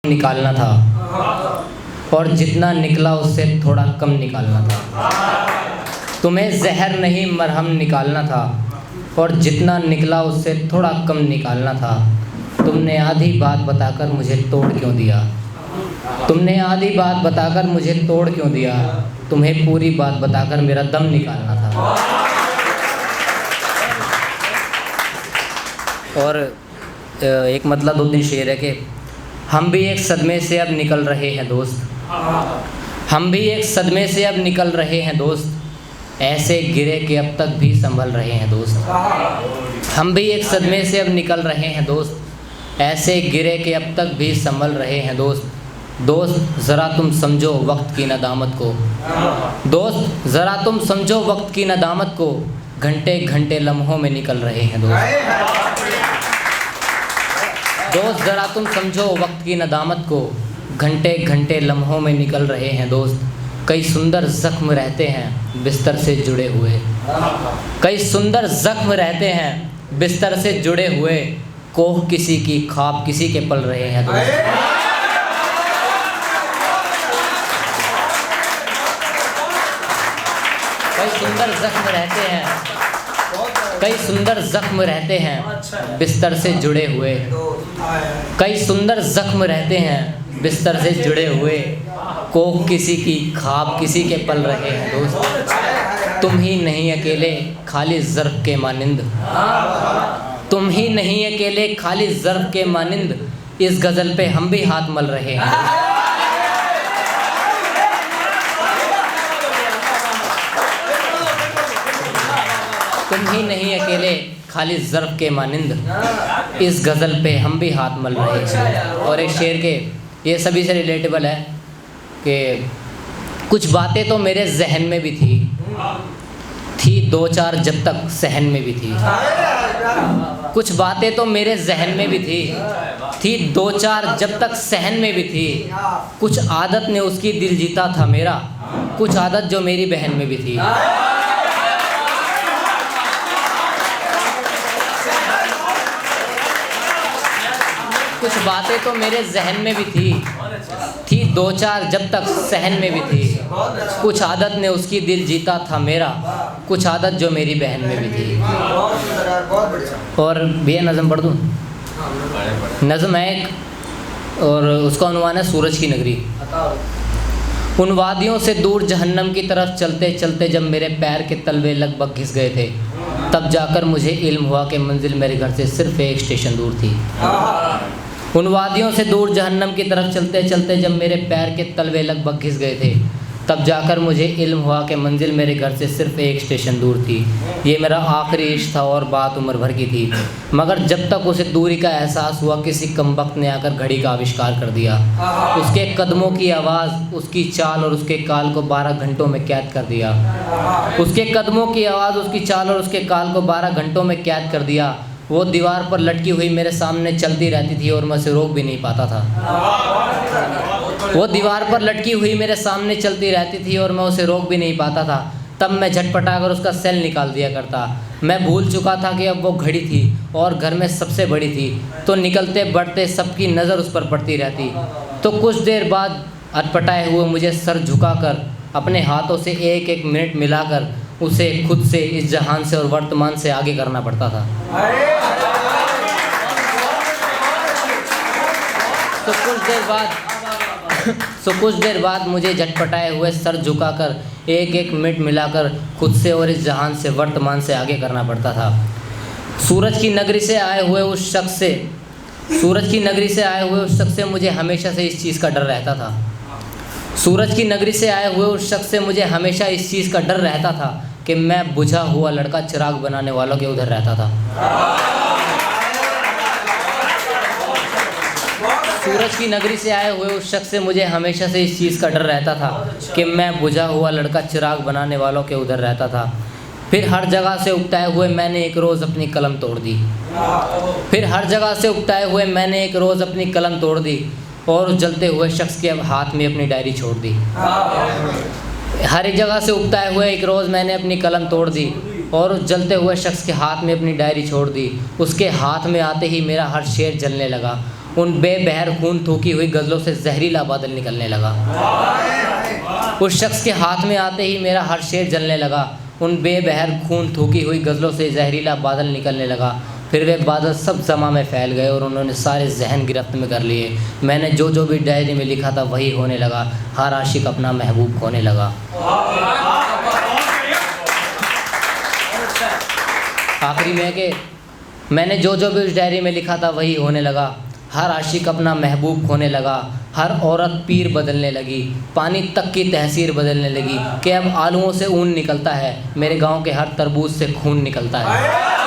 निकालना था और जितना निकला उससे थोड़ा कम निकालना था। तुम्हें जहर नहीं मरहम निकालना था और जितना निकला उससे थोड़ा कम निकालना था। तुमने आधी बात बताकर मुझे तोड़ क्यों दिया? तुमने आधी बात बताकर मुझे तोड़ क्यों दिया? तुम्हें पूरी बात बताकर मेरा दम निकालना था। और एक मतलब दो तीन शेर है कि हम भी एक सदमे से अब निकल रहे हैं दोस्त, हम भी एक सदमे से अब निकल रहे हैं दोस्त, ऐसे गिरे कि अब तक भी संभल रहे हैं दोस्त। हम भी एक सदमे से अब निकल रहे हैं दोस्त, ऐसे गिरे कि अब तक भी संभल रहे हैं दोस्त। दोस्त ज़रा तुम समझो वक्त की नदामत को, दोस्त ज़रा तुम समझो वक्त की नदामत को, घंटे घंटे लम्हों में निकल रहे हैं दोस्त। दोस्त ज़रा तुम समझो वक्त की नदामत को, घंटे घंटे लम्हों में निकल रहे हैं दोस्त। कई सुंदर ज़ख्म रहते हैं बिस्तर से जुड़े हुए, कई सुंदर ज़ख्म रहते हैं बिस्तर से जुड़े हुए, कोह किसी की ख्वाब किसी के पल रहे हैं दोस्त। कई सुंदर ज़ख्म रहते हैं, कई सुंदर ज़ख्म रहते हैं बिस्तर से जुड़े हुए, कई सुंदर ज़ख्म रहते हैं बिस्तर से जुड़े हुए, कोह किसी की ख्वाब किसी के पल रहे हैं दोस्त। तुम ही नहीं अकेले खाली ज़र्फ़ के मानिंद, तुम ही नहीं अकेले खाली ज़र्फ़ के मानिंद, इस गज़ल पे हम भी हाथ मल रहे हैं। तुम ही नहीं अकेले खाली ज़र्फ़ के मानिंद, इस गज़ल पे हम भी हाथ मल रहे हैं। और एक शेर के ये सभी से रिलेटेबल है कि कुछ बातें तो मेरे जहन में भी थी दो चार जब तक सहन में भी थी। कुछ बातें तो मेरे जहन में भी थी दो चार जब तक सहन में भी थी। कुछ आदत ने उसकी दिल जीता था मेरा, कुछ आदत जो मेरी बहन में भी थी। कुछ बातें तो मेरे जहन में भी थी दो चार जब तक सहन में भी थी। कुछ आदत ने उसकी दिल जीता था मेरा, कुछ आदत जो मेरी बहन में भी थी। और भैया नज़म पढ़ दूँ? नज़म है एक और उसका उन्वान है सूरज की नगरी। उन वादियों से दूर जहन्नम की तरफ चलते चलते जब मेरे पैर के तलवे लगभग घिस गए थे, तब जाकर मुझे इल्म हुआ कि मंजिल मेरे घर से सिर्फ एक स्टेशन दूर थी। उन वादियों से दूर जहन्नम की तरफ चलते चलते जब मेरे पैर के तलवे लगभग घिस गए थे, तब जाकर मुझे इल्म हुआ कि मंजिल मेरे घर से सिर्फ एक स्टेशन दूर थी। ये मेरा आखिरी इश्क था और बात उम्र भर की थी, मगर जब तक उसे दूरी का एहसास हुआ किसी कमबख्त ने आकर घड़ी का आविष्कार कर दिया। उसके कदमों की आवाज़, उसकी चाल और उसके काल को 12 घंटों में कैद कर दिया। उसके कदमों की आवाज़, उसकी चाल और उसके काल को 12 घंटों में कैद कर दिया। वो दीवार पर लटकी हुई मेरे सामने चलती रहती थी और मैं उसे रोक भी नहीं पाता था। वो दीवार पर लटकी हुई मेरे सामने चलती रहती थी और मैं उसे रोक भी नहीं पाता था। तब मैं झटपटा कर उसका सेल निकाल दिया करता। मैं भूल चुका था कि अब वो घड़ी थी और घर में सबसे बड़ी थी, तो निकलते बढ़ते सबकी नज़र उस पर पड़ती रहती। तो कुछ देर बाद अटपटाए हुए मुझे सर झुकाकर अपने हाथों से एक एक मिनट मिलाकर उसे खुद से, इस जहान से और वर्तमान से आगे करना पड़ता था। तो कुछ देर बाद मुझे झटपटाए हुए सर झुकाकर एक एक मिनट मिलाकर खुद से और इस जहान से वर्तमान से आगे करना पड़ता था। सूरज की नगरी से आए हुए उस शख्स से मुझे हमेशा से इस चीज़ का डर रहता था। सूरज की नगरी से आए हुए उस शख्स से मुझे हमेशा इस चीज़ का डर रहता था कि मैं बुझा हुआ लड़का चिराग बनाने वालों के उधर रहता था। सूरज की नगरी से आए हुए उस शख्स से मुझे हमेशा से इस चीज़ का डर रहता था कि मैं बुझा हुआ लड़का चिराग बनाने वालों के उधर रहता था। फिर हर जगह से उकताए हुए मैंने एक रोज़ अपनी कलम तोड़ दी। फिर हर जगह से उकताए हुए मैंने एक रोज़ अपनी कलम तोड़ दी और उस जलते हुए शख्स के हाथ में अपनी डायरी छोड़ दी। हर एक जगह से उकताए हुए एक रोज़ मैंने अपनी कलम तोड़ दी और उस जलते हुए शख्स के हाथ में अपनी डायरी छोड़ दी। उसके हाथ में आते ही मेरा हर शेर जलने लगा उन बेबहर खून थूकी हुई गज़लों से जहरीला बादल निकलने लगा। उस शख्स के हाथ में आते ही मेरा हर शेर जलने लगा। उन बेबहर खून थूकी हुई गज़लों से जहरीला बादल निकलने लगा। फिर वे बादल सब जमा में फैल गए और उन्होंने सारे जहन गिरफ्त में कर लिए। मैंने जो जो भी डायरी में लिखा था वही होने लगा। हर आशिक अपना महबूब खोने लगा। आखिरी में कि मैंने जो जो भी उस डायरी में लिखा था वही होने लगा। हर आशिक अपना महबूब खोने लगा। हर औरत पीर बदलने लगी। पानी तक की तहसीर बदलने लगी कि अब आलूओं से ऊन निकलता है। मेरे गांव के हर तरबूज से खून निकलता है।